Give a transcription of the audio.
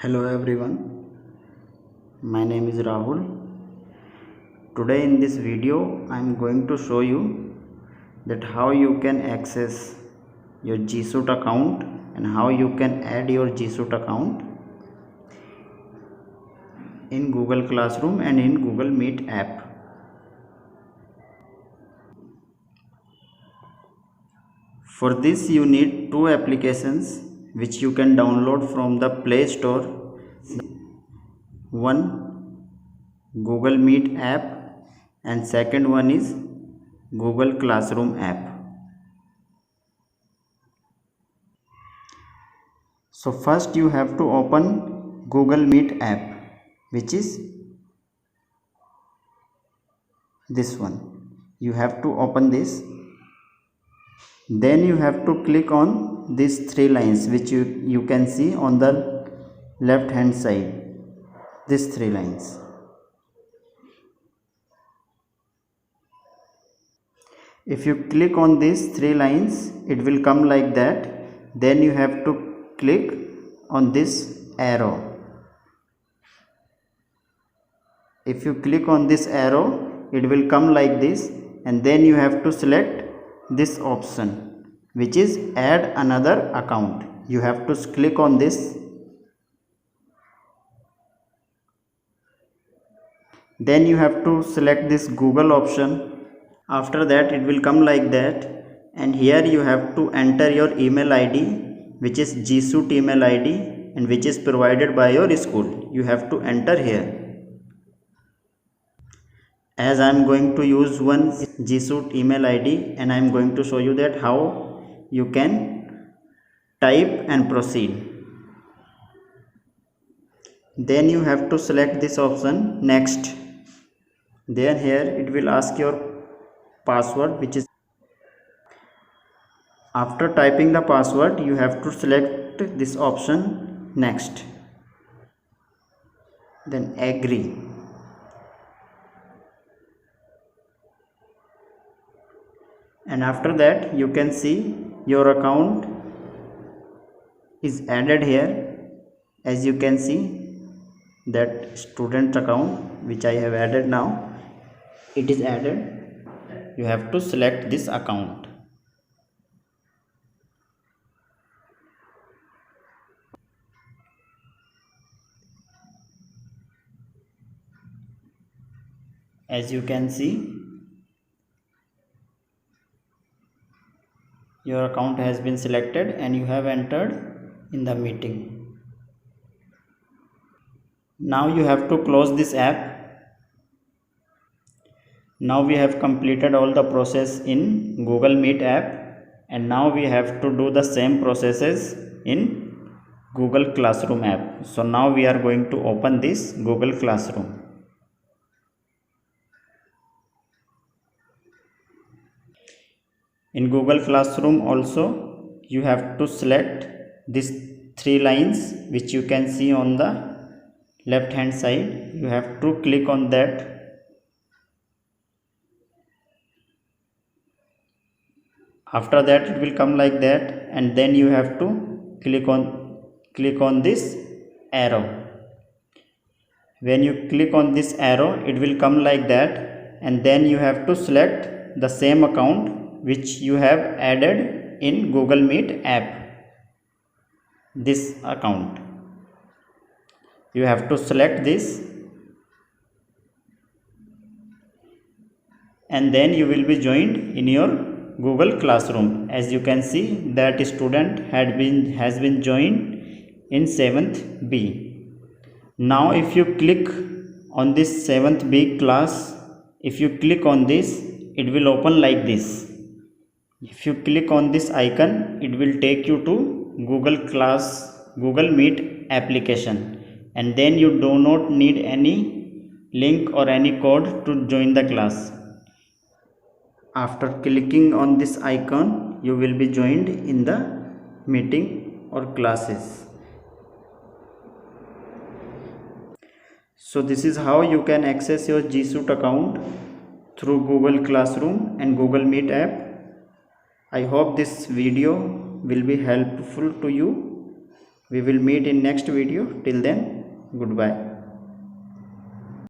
Hello everyone, my name is Rahul. Today in this video I am going to show you that how you can access your G Suite account and how you can add your G Suite account in Google Classroom and in Google Meet app. For this you need two applications which you can download from the Play Store. One, Google Meet app, and second one is Google Classroom app. So first you have to open Google Meet app, which is this one. You have to open this. Then you have to click on these three lines which you can see on the left hand side. These three lines. If you click on these three lines, it will come like that. Then you have to click on this arrow. If you click on this arrow, it will come like this, and then you have to select this option, which is add another account. You have to click on this. Then you have to select this Google option. After that it will come like that, and here you have to enter your email ID, which is G Suite email ID and which is provided by your school. You have to enter here. As I am going to use one G Suite email ID, and I am going to show you that how you can type and proceed. Then you have to select this option next. Then here it will ask your password, which is, after typing the password you have to select this option next, then agree. And after that you can see your account is added here. As you can see that student account which I have added now, it is added. You have to select this account. As you can see, your account has been selected and you have entered in the meeting. Now you have to close this app. Now we have completed all the process in Google Meet app, and now we have to do the same processes in Google Classroom app. So now we are going to open this Google Classroom. In Google Classroom also you have to select these three lines which you can see on the left hand side. You have to click on that. After that it will come like that, and then you have to click on this arrow. When you click on this arrow it will come like that, and then you have to select the same account which you have added in Google Meet app. This account you have to select this, and then you will be joined in your Google Classroom. As you can see that student has been joined in 7th B. Now if you click on this 7th B class, if you click on this, it will open like this. If you click on this icon, it will take you to Google Meet application, and then you do not need any link or any code to join the class. After clicking on this icon, you will be joined in the meeting or classes. So this is how you can access your G Suite account through Google Classroom and Google Meet app. I hope this video will be helpful to you. We will meet in next video. Till then, goodbye.